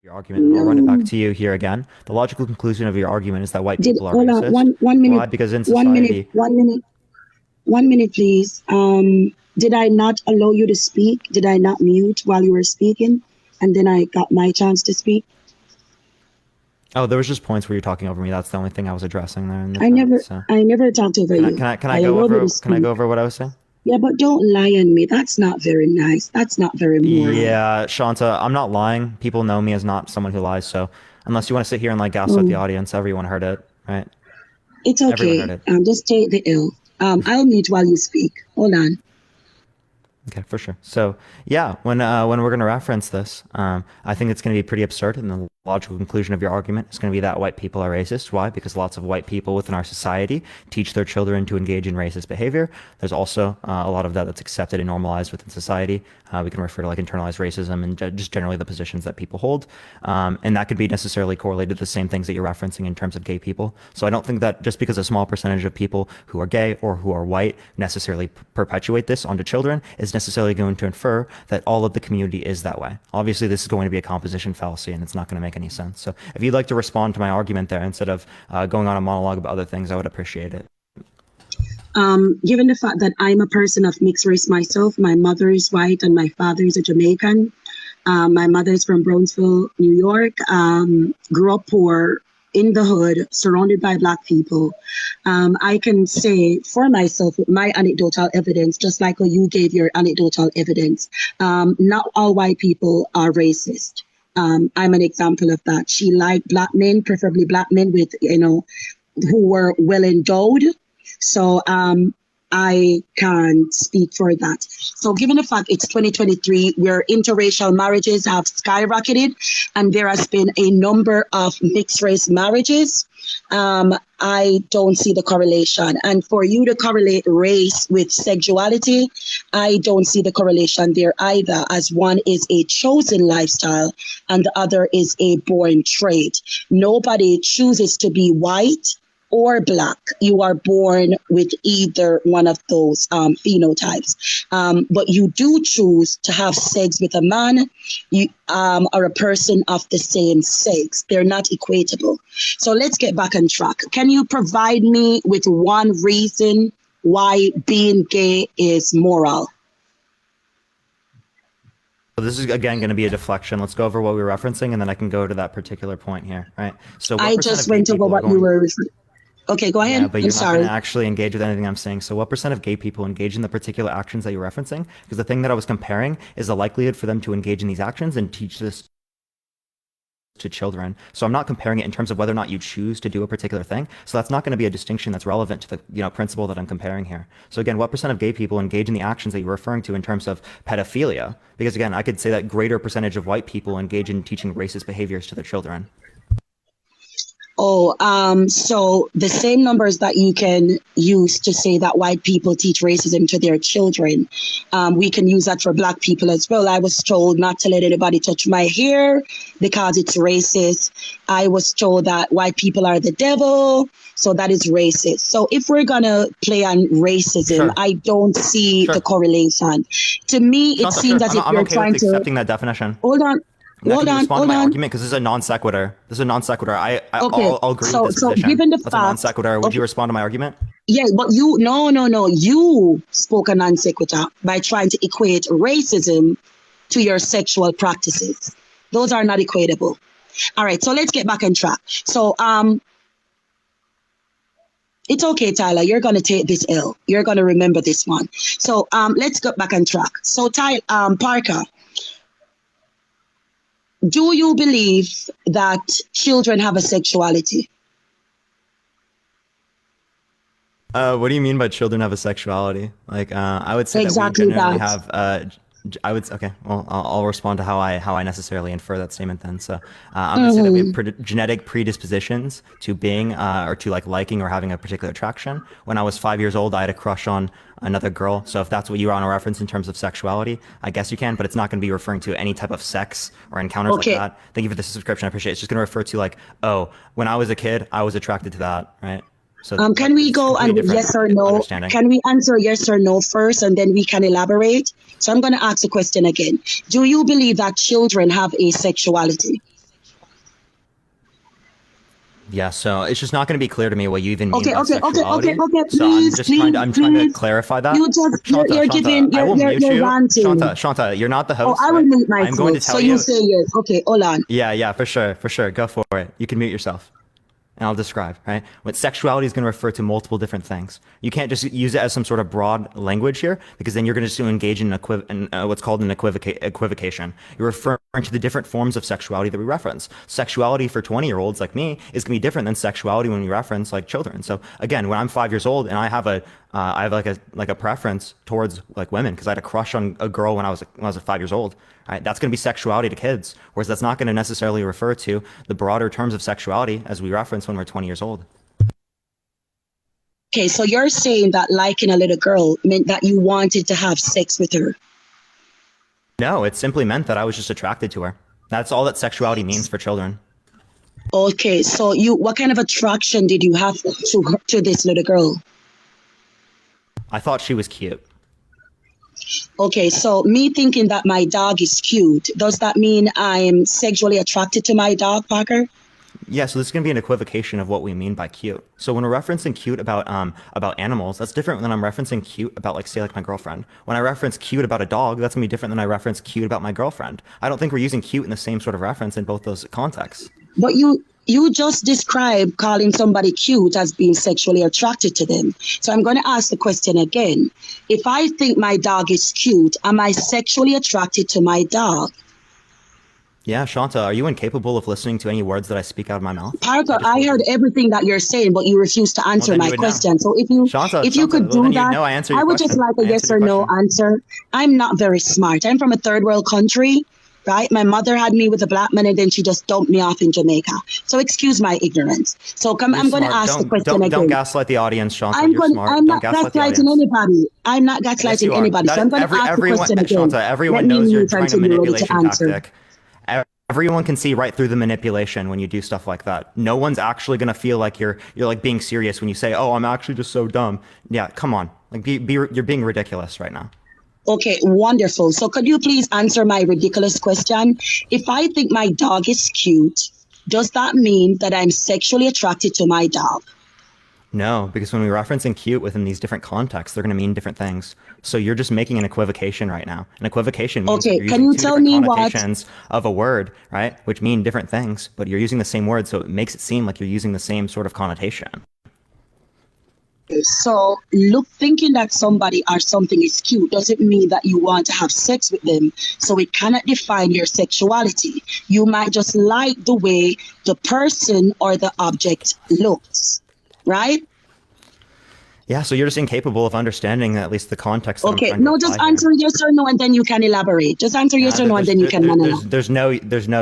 Your argument, and I'll run it back to you here again. The logical conclusion of your argument is that white Did people are hold on racist. one minute, Why? Because in 1 minute, society, 1 minute, 1 minute, please. Did I not allow you to speak? Did I not mute while you were speaking? And then I got my chance to speak. oh, there was just points where you're talking over me. That's the only thing I was addressing there in the I chat. never, So I never talked over can I you. can I can I I go allowed you to over can I speak. go over what I was saying? Yeah, but don't lie on me. That's not very nice. That's not very moral. Yeah, Shanta, I'm not lying. People know me as not someone who lies. So unless you want to sit here and like gaslight the Oh, audience, everyone heard it, right? it's Everyone heard okay. it. Just take the L. I'll mute while you speak. Hold on. Okay, for sure. So yeah, when we're going to reference this, I think it's going to be pretty absurd, and the logical conclusion of your argument is going to be that white people are racist. Why? Because lots of white people within our society teach their children to engage in racist behavior. There's also a lot of that that's accepted and normalized within society. We can refer to like internalized racism and just generally the positions that people hold, and that could be necessarily correlated to the same things that you're referencing in terms of gay people. So I don't think that just because a small percentage of people who are gay or who are white necessarily perpetuate this onto children is necessarily going to infer that all of the community is that way. Obviously, this is going to be a composition fallacy, and it's not going to make any sense. So if you'd like to respond to my argument there instead of going on a monologue about other things, I would appreciate it. Given the fact that I'm a person of mixed race myself, my mother is white and my father is a Jamaican. My mother is from Brownsville, New York. Grew up poor in the hood, surrounded by Black people. I can say for myself, with my anecdotal evidence, just like how you gave your anecdotal evidence, not all white people are racist. I'm an example of that. She liked Black men, preferably Black men with, who were well endowed. So I can speak for that. So given the fact it's 2023, where interracial marriages have skyrocketed and there has been a number of mixed race marriages, I don't see the correlation. And for you to correlate race with sexuality, I don't see the correlation there either, as one is a chosen lifestyle and the other is a born trait. Nobody chooses to be white or Black. You are born with either one of those phenotypes. But you do choose to have sex with a man or a person of the same sex. They're not equatable. So let's get back on track. Can you provide me with one reason why being gay is moral? So this is again going to be a deflection. Let's go over what we were referencing, and then I can go to that particular point here, right? So what I percent just of gay went over people are what you going? were referring. Okay, go ahead. Yeah, but I'm you're not going sorry. to actually engage with anything I'm saying. So what percent of gay people engage in the particular actions that you're referencing? Because the thing that I was comparing is the likelihood for them to engage in these actions and teach this to children. So I'm not comparing it in terms of whether or not you choose to do a particular thing. So that's not going to be a distinction that's relevant to the principle that I'm comparing here. So again, what percent of gay people engage in the actions that you're referring to in terms of pedophilia? Because again, I could say that greater percentage of white people engage in teaching racist behaviors to their children. Oh, so the same numbers that you can use to say that white people teach racism to their children, we can use that for Black people as well. I was told not to let anybody touch my hair because it's racist. I was told that white people are the devil, so that is racist. So if we're gonna play on racism, Sure. I don't see Sure. the correlation. To me, it Shanta, seems sure. as if I'm you're okay trying with to accepting that definition. hold on. Now, can you respond to my Hold on. argument? Because this is a non sequitur. This is a non sequitur. Okay. I'll agree So with this position. given the That's a non fact, sequitur. Would okay, you respond to my argument? yeah, but no. You spoke a non sequitur by trying to equate racism to your sexual practices. Those are not equatable. All right, so let's get back on track. So it's okay, Tyler. You're gonna take this L. You're gonna remember this one. So let's get back on track. So Parker, do you believe that children have a sexuality? What do you mean by children have a sexuality? Like, I would say Exactly that we generally that. have. I would okay. Well, I'll respond to how I necessarily infer that statement then. So I'm gonna say that we have genetic predispositions to being or to like liking or having a particular attraction. When I was 5 years old, I had a crush on another girl. So if that's what you want to reference in terms of sexuality, I guess you can, but it's not going to be referring to any type of sex or encounters Okay. like that. Thank you for the subscription. I appreciate it. It's just going to refer to like, oh, when I was a kid, I was attracted to that, right? So Can we it's go and completely yes or different no? understanding. Can we answer yes or no first and then we can elaborate? So I'm going to ask the question again. Do you believe that children have a sexuality? Yeah, so it's just not going to be clear to me what you even mean Okay, by okay, okay, okay, sexuality. okay. So I'm Please, just trying to please, I'm trying to please. clarify that. You just Shanta, you're Shanta, giving I will mute you're you. ranting. Shanta, you're not the Oh, host, I will right? mute I'm going to myself. So tell you you. say yes. Okay, hold on. Yeah, yeah, for sure, for sure. Go for it. You can mute yourself. And I'll describe, right? What sexuality is going to refer to multiple different things. You can't just use it as some sort of broad language here, because then you're going to just engage in, what's called an equivocation. You're referring to the different forms of sexuality that we reference. Sexuality for 20-year-olds like me is going to be different than sexuality when we reference like children. So again, when I'm 5 years old and I have like a preference towards like women because I had a crush on a girl when I was 5 years old. Right? That's going to be sexuality to kids, whereas that's not going to necessarily refer to the broader terms of sexuality as we reference when we're 20 years old. Okay, so you're saying that liking a little girl meant that you wanted to have sex with her. No, it simply meant that I was just attracted to her. That's all that sexuality means for children. Okay, so what kind of attraction did you have to this little girl? I thought she was cute. Okay, so me thinking that my dog is cute, does that mean I'm sexually attracted to my dog, Parker? Yeah, so this is going to be an equivocation of what we mean by cute. So when we're referencing cute about animals, that's different than I'm referencing cute about like say like my girlfriend. When I reference cute about a dog, that's going to be different than I reference cute about my girlfriend. I don't think we're using cute in the same sort of reference in both those contexts. But you just described calling somebody cute as being sexually attracted to them. So I'm going to ask the question again. If I think my dog is cute, am I sexually attracted to my dog? Yeah, Shanta, are you incapable of listening to any words that I speak out of my mouth? Parker, I heard everything that you're saying, but you refuse to answer my question. So Shanta, if you could well, do then that, know I answered I your would just question. like a yes or no answer. I'm not very smart. I'm from a third world country, right? My mother had me with a black man and then she just dumped me off in Jamaica. So excuse my ignorance. So I'm going to ask the question again. Don't gaslight the audience, Shanta. I'm You're not gaslighting anybody. I'm not gaslighting anybody. So I'm going to ask the question again. Shanta, everyone knows you're trying a manipulation tactic. Everyone can see right through the manipulation when you do stuff like that. No one's actually gonna feel like you're like being serious when you say, "Oh, I'm actually just so dumb." Yeah, come on, like you're being ridiculous right now. Okay, wonderful. So could you please answer my ridiculous question? If I think my dog is cute, does that mean that I'm sexually attracted to my dog? No, because when we're referencing cute within these different contexts, they're going to mean different things. So you're just making an equivocation right now. An equivocation means okay, you're can using you two tell different me connotations of a word, right? Which mean different things, but you're using the same word, so it makes it seem like you're using the same sort of connotation. So thinking that somebody or something is cute doesn't mean that you want to have sex with them. So it cannot define your sexuality. You might just like the way the person or the object looks, right? Yeah, so you're just incapable of understanding at least the context. Okay, no, just answer yes or no, and then you can elaborate. Just answer yes or no, and then you can elaborate. There's no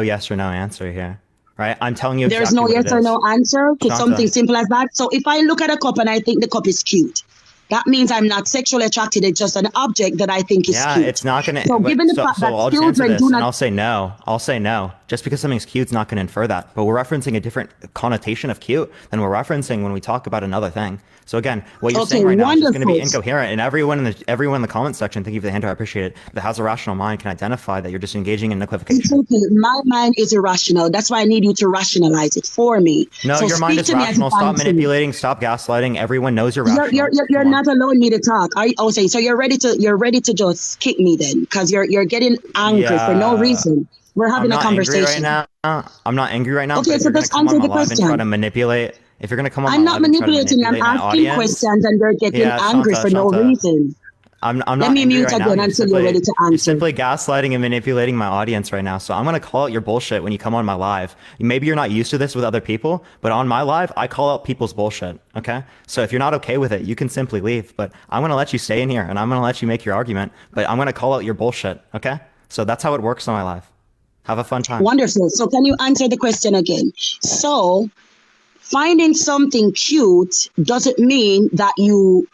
yes or no answer here, right? I'm telling you. There's no yes or no answer to something simple as that. So if I look at a cup and I think the cup is cute, that means I'm not sexually attracted. It's just an object that I think is cute. Yeah, it's not going to. So given the fact that I'll just answer children this, do not, and I'll say no. I'll say no. Just because something's cute is not going to infer that. But we're referencing a different connotation of cute than we're referencing when we talk about another thing. So again, what you're saying right now is going to be incoherent, and everyone in the comment section, thank you for the hint, I appreciate it, that has a rational mind can identify that you're just engaging in equivocation. It's okay. My mind is irrational. That's why I need you to rationalize it for me. No, so your mind is rational. Stop manipulating. Stop gaslighting. Everyone knows you're rational. You're not allowing me to talk. So you're ready to just kick me then, because you're getting angry for no reason. We're having a conversation right now. I'm not angry right now. Okay, so just answer the question. And try to manipulate. If you're going to come on, I'm not manipulating. I'm asking questions, and you're getting angry for no reason. I'm not. Let me mute again until you're ready to answer. You're simply gaslighting and manipulating my audience right now. So I'm going to call out your bullshit when you come on my live. Maybe you're not used to this with other people, but on my live, I call out people's bullshit. Okay. So if you're not okay with it, you can simply leave. But I'm going to let you stay in here, and I'm going to let you make your argument. But I'm going to call out your bullshit. Okay. So that's how it works on my live. Have a fun time. Wonderful. So can you answer the question again? So finding something cute doesn't mean that you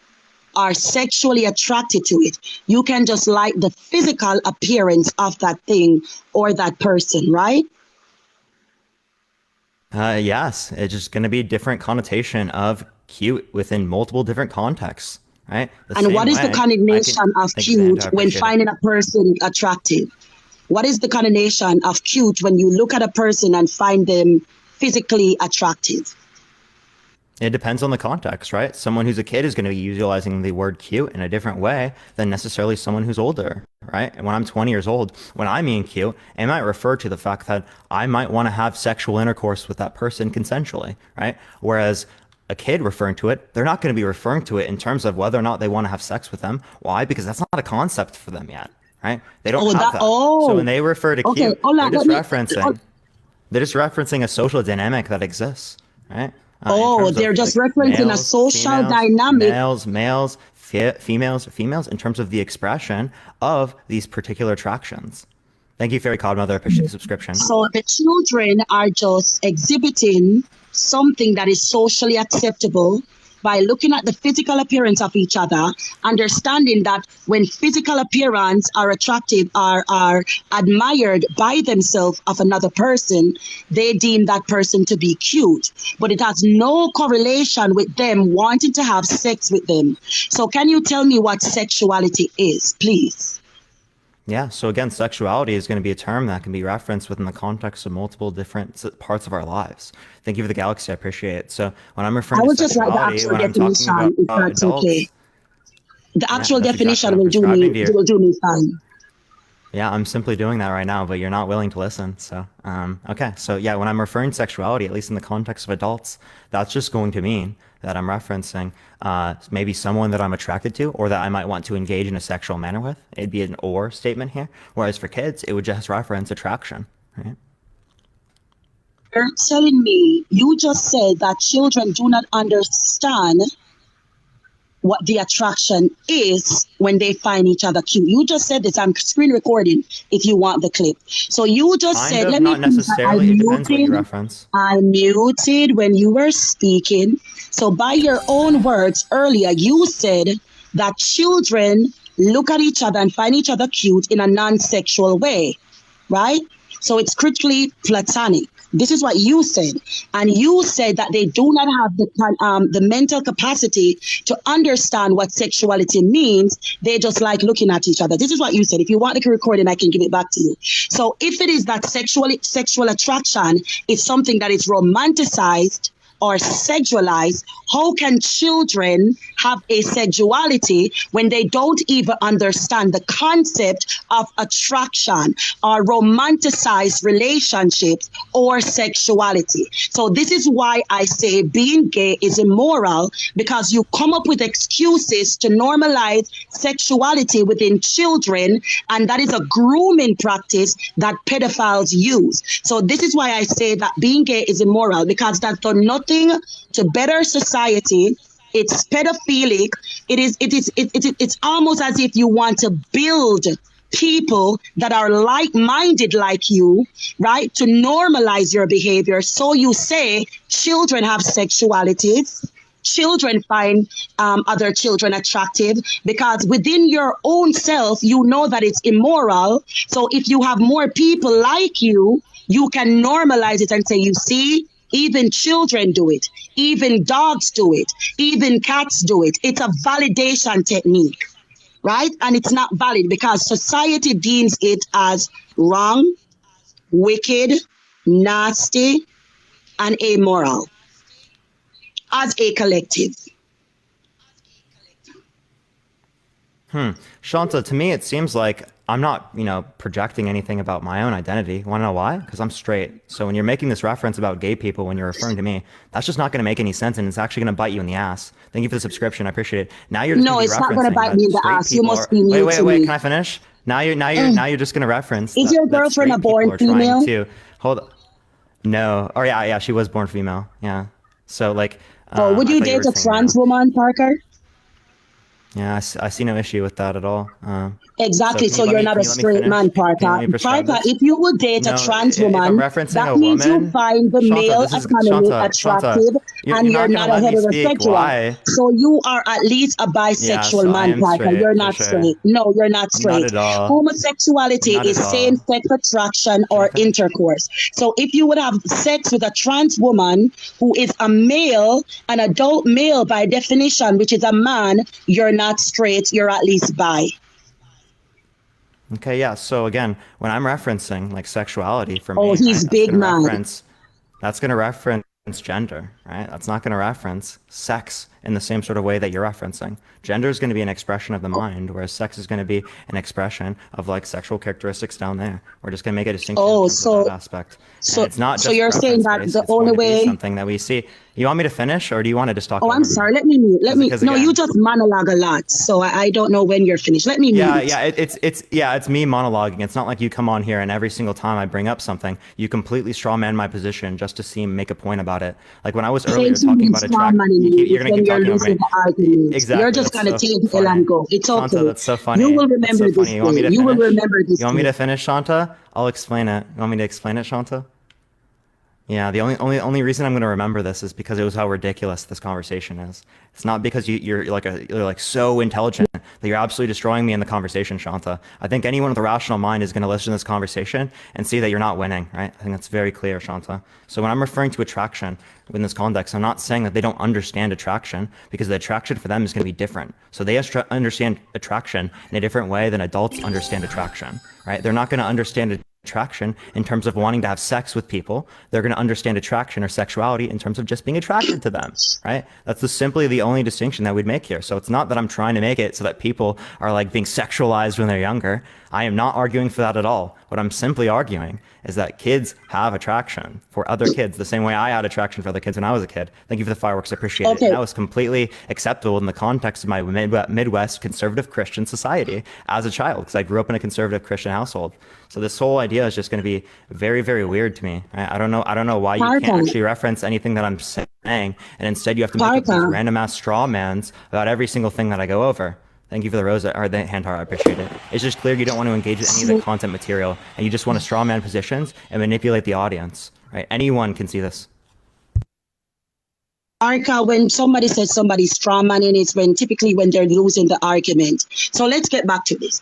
are sexually attracted to it. You can just like the physical appearance of that thing or that person, right? Yes, it's just going to be a different connotation of cute within multiple different contexts, right? And what is the connotation of cute when finding a person attractive? What is the connotation of cute when you look at a person and find them physically attractive? It depends on the context, right? Someone who's a kid is going to be utilizing the word cute in a different way than necessarily someone who's older, right? And when I'm 20 years old, when I mean cute, it might refer to the fact that I might want to have sexual intercourse with that person consensually, right? Whereas a kid referring to it, they're not going to be referring to it in terms of whether or not they want to have sex with them. Why? Because that's not a concept for them yet, right? They don't Oh, have that. that. So when Oh, they refer to okay. cute, Hold they're on. just Let me. referencing they're just referencing a social dynamic that exists, right? In Oh, terms they're of just like referencing a males, social females, dynamic. females, in terms of the expression of these particular attractions. Thank you, Fairy Godmother. I appreciate the subscription. So the children are just exhibiting something that is socially acceptable by looking at the physical appearance of each other, understanding that when physical appearance are attractive, are admired by themselves of another person, they deem that person to be cute. But it has no correlation with them wanting to have sex with them. So can you tell me what sexuality is, please? Yeah, so again, sexuality is going to be a term that can be referenced within the context of multiple different parts of our lives. Thank you for the galaxy. I appreciate it. So when I'm I referring to will just write the sexuality, actual when I'm talking about definition if that's okay. adults, The yeah, actual that's exactly what definition I'm will do prescribing me to you. will do me fine. Yeah, I'm simply doing that right now, but you're not willing to listen. So, okay. So, yeah, when I'm referring to sexuality, at least in the context of adults, that's just going to mean that I'm referencing maybe someone that I'm attracted to or that I might want to engage in a sexual manner with. It'd be an or statement here. Whereas for kids, it would just reference attraction, right? You're telling me you just said that children do not understand what the attraction is when they find each other cute. You just said this. I'm screen recording if you want the clip. So you just Kind said, of, let me not finish that. necessarily. It depends what you reference. I muted when you were speaking. So by your own words earlier, you said that children look at each other and find each other cute in a non-sexual way, right? So it's strictly platonic. This is what you said, and you said that they do not have the mental capacity to understand what sexuality means. They just like looking at each other. This is what you said. If you want the recording, I can give it back to you. So if it is that sexual attraction is something that is romanticized or sexualized, how can children have a sexuality when they don't even understand the concept of attraction or romanticized relationships or sexuality? So this is why I say being gay is immoral, because you come up with excuses to normalize sexuality within children, and that is a grooming practice that pedophiles use. So this is why I say that being gay is immoral, because that's done nothing to better society. It's pedophilic. It's almost as if you want to build people that are like-minded like you, right, to normalize your behavior. So you say children have sexualities, children find other children attractive, because within your own self you know that it's immoral. So if you have more people like you can normalize it and say, you see, even children do it, even dogs do it, even cats do it. It's a validation technique, right? And it's not valid because society deems it as wrong, wicked, nasty, and amoral as a collective. Shanta, to me, it seems like I'm not, projecting anything about my own identity. Want to know why? Because I'm straight. So when you're making this reference about gay people, when you're referring to me, that's just not going to make any sense, and it's actually going to bite you in the ass. Thank you for the subscription. I appreciate it. Now you're just No, going to be it's not going to referencing bite me that in the straight ass. You people must are. be Wait, new wait, to wait. me. Can I finish? Now you're just going to reference Is your that girlfriend a straight people born are trying female? to hold. No. Oh yeah, she was born female. Yeah. So like, Oh, would I you thought you date were a saying trans male. woman, Parker? Yeah, I see no issue with that at all. So Exactly. can you So let you're me not can a you let me straight finish? man, Can you let Parker. me prescribe Parker, this? if you would date a No, trans if I'm woman, referencing that a means you woman, find the Shanta, male this is economy Shanta. attractive You're and not you're gonna not a let me speak. heterosexual. Why? So you are at least a Yes, bisexual I man, am Parker. You're straight for not sure. straight. No, you're not Not straight. at all. Homosexuality Not is at all. same-sex attraction Can I or finish? intercourse. So if you would have sex with a trans woman who is a male, an adult male by definition, which is a man, you're not straight. You're at least bi. Okay, yeah. So again, when I'm referencing like sexuality for Oh, me, right? he's big man. That's gonna reference gender. right? That's not going to reference sex in the same sort of way that you're referencing. Gender is going to be an expression of the mind, whereas sex is going to be an expression of like sexual characteristics down there. We're just going to make a distinction in Oh, terms of that so aspect. And so it's not so just you're saying reference that based, the it's going only to be way. something that we see. You want me to finish or do you want to just talk Oh, I'm over me? sorry. Let me mute. Let me. Because No, you again, just monologue a lot, so I don't know when you're finished. Let me yeah, mute. yeah, it's me monologuing. It's not like you come on here and every single time I bring up something, you completely strawman my position just to make a point about it. Like when I was Saying earlier to talking me, about strong attract, man in me you're is gonna when keep you're talking over losing me. the argument. You're Exactly. just That's gonna so take the L funny. and go. It's Shanta, okay. that's so You funny. will That's remember so this funny. You want me day. to You will finish? remember this You want me day. to finish, Shanta? I'll explain it. You want me to explain it, Shanta? Yeah, the only reason I'm going to remember this is because it was how ridiculous this conversation is. It's not because you're like so intelligent that you're absolutely destroying me in the conversation, Shanta. I think anyone with a rational mind is going to listen to this conversation and see that you're not winning, right? I think that's very clear, Shanta. So when I'm referring to attraction in this context, I'm not saying that they don't understand attraction because the attraction for them is going to be different. So they understand attraction in a different way than adults understand attraction, right? They're not going to understand attraction in terms of wanting to have sex with people. They're going to understand attraction or sexuality in terms of just being attracted to them, right? That's simply the only distinction that we'd make here. So it's not that I'm trying to make it so that people are like being sexualized when they're younger. I am not arguing for that at all. What I'm simply arguing is that kids have attraction for other kids the same way I had attraction for other kids when I was a kid. Thank you for the fireworks. I appreciate it. And Okay. that was completely acceptable in the context of my Midwest conservative Christian society as a child because I grew up in a conservative Christian household. So this whole idea is just going to be very, very weird to me. I don't know. I don't know why you can't Parker. actually reference anything that I'm saying, and instead you have to make up these Parker. random ass straw mans about every single thing that I go over. Thank you for the rose or the hand heart. I appreciate it. It's just clear you don't want to engage with any of the content material, and you just want to straw man positions and manipulate the audience. Right? Anyone can see this. Arca, when somebody says somebody's strong manning, it's when typically when they're losing the argument. So let's get back to this.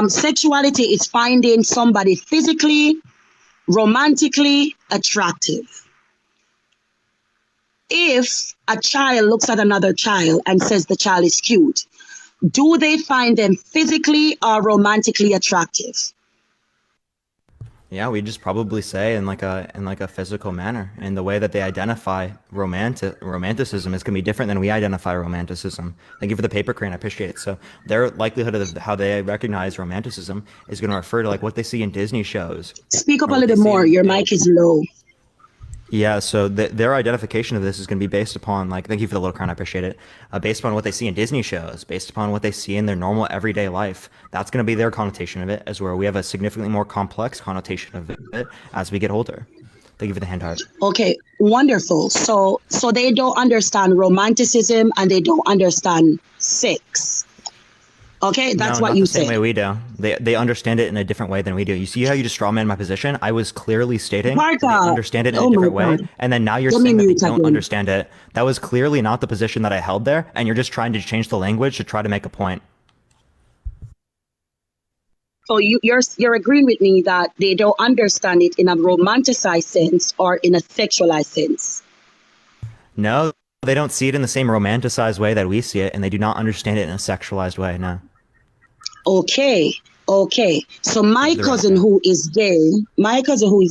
Sexuality is finding somebody physically, romantically attractive. If a child looks at another child and says the child is cute, do they find them physically or romantically attractive? Yeah, we just probably say in like a physical manner, and the way that they identify romanticism is gonna be different than we identify romanticism. Thank you for the paper crane, I appreciate it. So their likelihood of how they recognize romanticism is gonna refer to like what they see in Disney shows Speak up or a what they little see more. Your mic is low. yeah, so their identification of this is going to be based upon, like, thank you for the little crown, I appreciate it. Based upon what they see in Disney shows, based upon what they see in their normal everyday life. That's going to be their connotation of it, as where we have a significantly more complex connotation of it as we get older. Thank you for the hand heart. Okay, wonderful. So they don't understand romanticism and they don't understand sex. Okay, that's No, what not you the same said. way we do. They understand it in a different way than we do. You see how you just straw man my position? I was clearly stating that they Martha, understand it in oh a my different way, God. and then now you're Let me saying that they mute don't again. understand it. That was clearly not the position that I held there, and you're just trying to change the language to try to make a point. So you're agreeing with me that they don't understand it in a romanticized sense or in a sexualized sense. No, they don't see it in the same romanticized way that we see it, and they do not understand it in a sexualized way. No. Okay, okay. So Thank my you for the cousin random. who is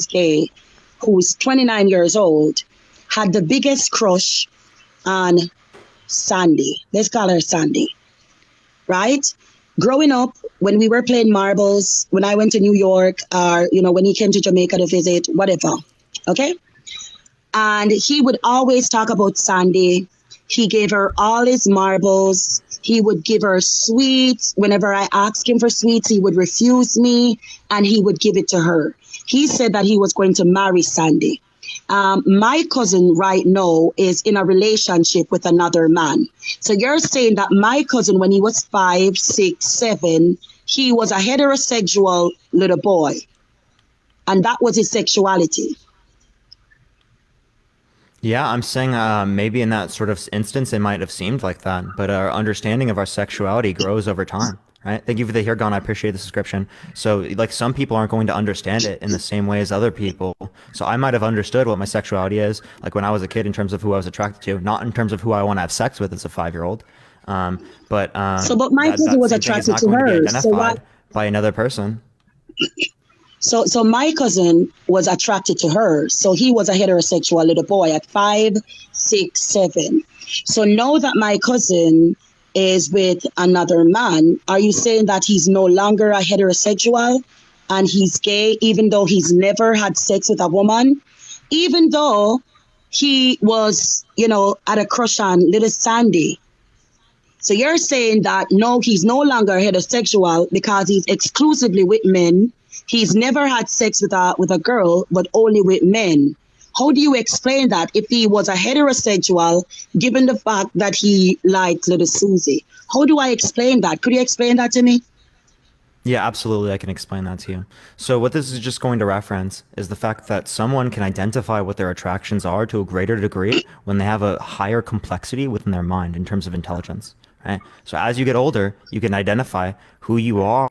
gay, who is 29 years old, had the biggest crush on Sandy. Let's call her Sandy, right? Growing up, when we were playing marbles, when I went to New York, or when he came to Jamaica to visit, whatever. Okay? And he would always talk about Sandy. He gave her all his marbles. He would give her sweets. Whenever I asked him for sweets, he would refuse me and he would give it to her. He said that he was going to marry Sandy. My cousin right now is in a relationship with another man. So you're saying that my cousin, when he was 5, 6, 7, he was a heterosexual little boy. And that was his sexuality. Yeah, I'm saying maybe in that sort of instance it might have seemed like that, but our understanding of our sexuality grows over time, right? Thank you for the here gone. I appreciate the subscription. So, like, some people aren't going to understand it in the same way as other people. So, I might have understood what my sexuality is, like when I was a kid, in terms of who I was attracted to, not in terms of who I want to have sex with as a 5-year-old. But my that cousin was same thing is attracted not to going to be her. So what? identified by another person. So my cousin was attracted to her. So he was a heterosexual little boy at 5, 6, 7. So now that my cousin is with another man, are you saying that he's no longer a heterosexual and he's gay, even though he's never had sex with a woman? Even though he was, at a crush on little Sandy. So you're saying that no, he's no longer heterosexual because he's exclusively with men. He's never had sex with a girl, but only with men. How do you explain that if he was a heterosexual, given the fact that he liked little Susie? How do I explain that? Could you explain that to me? Yeah, absolutely. I can explain that to you. So what this is just going to reference is the fact that someone can identify what their attractions are to a greater degree when they have a higher complexity within their mind in terms of intelligence, right? So as you get older, you can identify who you are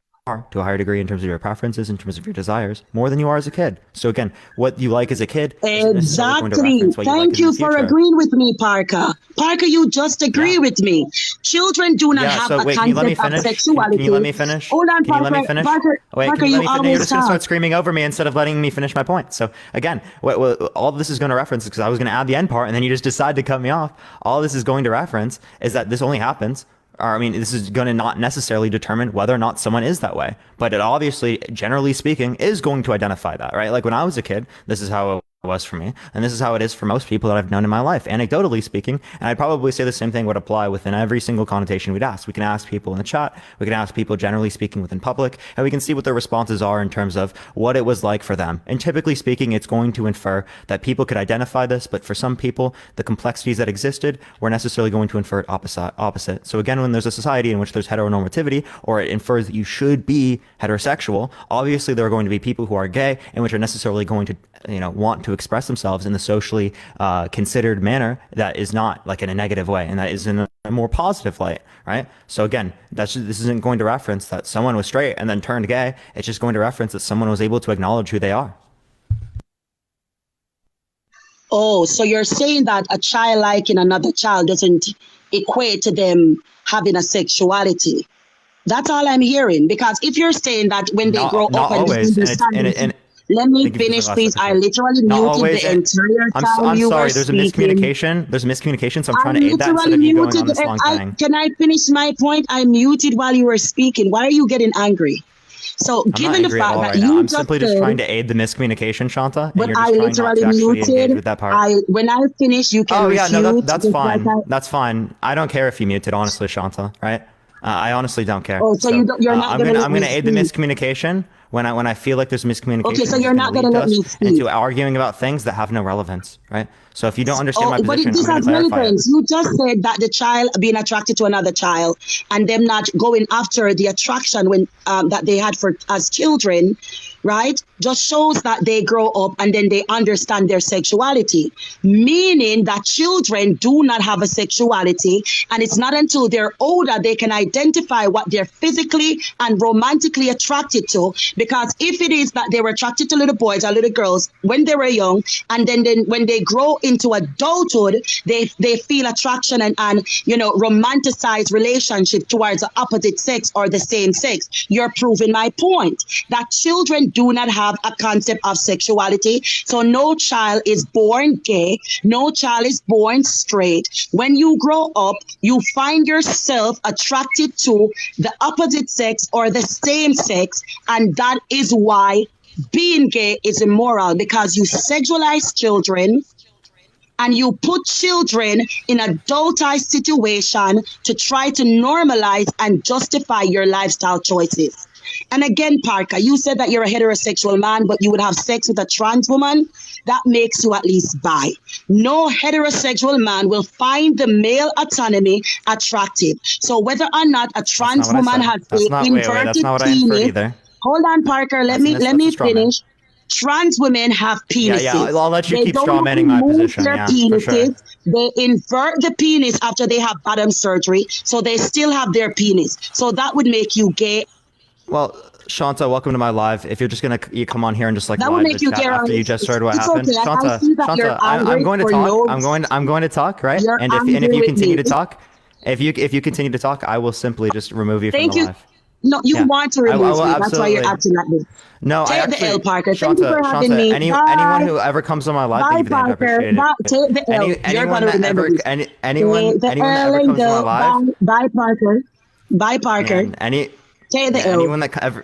to a higher degree in terms of your preferences, in terms of your desires, more than you are as a kid. So again, what you like as a kid isn't necessarily going to Exactly. reference what you like Thank in you the for future. agreeing with me, Parker. Parker, you just agree Yeah. with me. Children do not Yeah, have so a wait, can you let me concept of finish? Can sexuality. you let me finish? Hold on, Can you let me Parker. finish? Parker, Wait, Parker, can you let you me finish? You're always just going to talk. start screaming over me instead of letting me finish my point. So again, what all this is going to reference, because I was going to add the end part and then you just decide to cut me off. All this is going to reference is that this only happens, or I mean, this is going to not necessarily determine whether or not someone is that way, but it obviously, generally speaking, is going to identify that, right? Like when I was a kid, this is how it was for me, and this is how it is for most people that I've known in my life, anecdotally speaking. And I'd probably say the same thing would apply within every single connotation we'd ask. We can ask people in the chat, we can ask people generally speaking within public, and we can see what their responses are in terms of what it was like for them. And typically speaking, it's going to infer that people could identify this, but for some people, the complexities that existed were necessarily going to infer opposite. So again, when there's a society in which there's heteronormativity, or it infers that you should be heterosexual, obviously there are going to be people who are gay and which are necessarily going to want to express themselves in the socially considered manner that is not like in a negative way, and that is in a more positive light, right? So again, this isn't going to reference that someone was straight and then turned gay. It's just going to reference that someone was able to acknowledge who they are. Oh, so you're saying that a child liking another child doesn't equate to them having a sexuality. That's all I'm hearing. Because if you're saying that when they grow Not up and they always, understand, let me thank you for the finish, last please. I episode. literally Not muted always. the entire time I'm you were sorry. There's a speaking. miscommunication. There's a miscommunication. So I'm I trying to aid that instead literally of you going on muted. this long thing. Can I finish my point? I muted while you were speaking. Why are you getting angry? So, I'm not given the angry at fact all that right now. you I'm just simply just said, trying to aid the miscommunication, Shanta, and but you're I just trying not literally to actually engage muted. with that part. When I finish, you can Oh yeah, no, refute. that's just like fine. That's fine. I don't care if you muted, honestly, Shanta. Right? I honestly don't care. Oh, so So you're not gonna let I'm me gonna aid the speak. miscommunication when I feel like there's miscommunication. Okay, so which you're is not going gonna to lead let me us speak. into arguing about things that have no relevance, right? So if you don't understand my Oh, but position, this I'm has going to clarify it. relevance. You just said that the child being attracted to another child and them not going after the attraction when that they had for as children, right? Just shows that they grow up and then they understand their sexuality, meaning that children do not have a sexuality, and it's not until they're older they can identify what they're physically and romantically attracted to. Because if it is that they were attracted to little boys or little girls when they were young, and then when they grow into adulthood, they feel attraction and romanticize relationship towards the opposite sex or the same sex. You're proving my point that children do not have a concept of sexuality. So no child is born gay, no child is born straight. When you grow up, you find yourself attracted to the opposite sex or the same sex, and that is why being gay is immoral, because you sexualize children and you put children in a adultized situation to try to normalize and justify your lifestyle choices. And again, Parker, you said that you're a heterosexual man, but you would have sex with a trans woman. That makes you at least bi. No heterosexual man will find the male autonomy attractive. So whether or not a trans woman has That's an not wait, that's inverted not what I inferred penis, either. hold on, Parker. Let me That's a straw man. finish. Trans women have penises. Yeah, I'll let you They keep don't straw manning my remove position. their Yeah, for sure. penises. They invert the penis after they have bottom surgery, so they still have their penis. So that would make you gay. Well, Shanta, welcome to my live. If you're just gonna you come on here and just like That would live the make you chat gay. after you just heard what It's happened, okay. I Shanta, see that you're I'm going to for talk. no. I'm going to talk, right? You're And if angry you with continue me. to talk, if you continue to talk, I will simply just remove you from Thank the you. live. No, you Yeah, want to I remove will me. That's why you're absolutely. acting like this. No, I Take the L, actually, Parker. Thank you Shanta, for having me. anyone Bye. who ever comes on my live, thank Bye, you for the hand, I Parker. appreciate it. Bye. Take the L. You're Anyone gonna that remember ever, this. Take the anyone that L ever and comes on my go. live, Bye. Bye, Parker. Bye, yeah, Parker. and Take the yeah, L. I'm anyone that gonna ever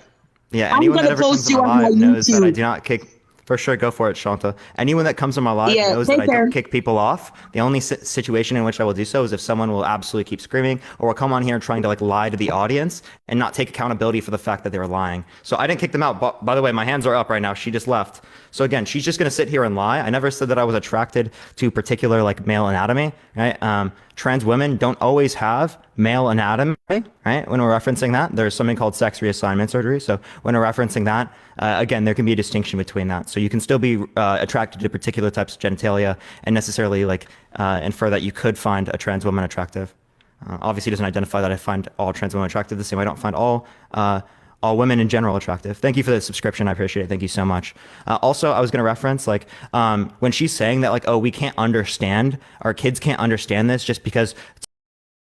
comes post on you my on my live knows that I YouTube. do not kick. For sure, go for it, Shanta. Anyone that comes on my live Yeah, knows that take I care. don't kick people off. The only situation in which I will do so is if someone will absolutely keep screaming or will come on here trying to like lie to the audience and not take accountability for the fact that they were lying. So I didn't kick them out. But by the way, my hands are up right now. She just left. So again, she's just going to sit here and lie. I never said that I was attracted to particular like male anatomy, right? Trans women don't always have male anatomy, right? When we're referencing that, there's something called sex reassignment surgery. So when we're referencing that, again, there can be a distinction between that. So you can still be attracted to particular types of genitalia and necessarily like infer that you could find a trans woman attractive. Obviously, it doesn't identify that I find all trans women attractive the same way I don't find all women in general attractive. Thank you for the subscription. I appreciate it. Thank you so much. Also, I was going to reference like when she's saying that like, oh, we can't understand, our kids can't understand this just because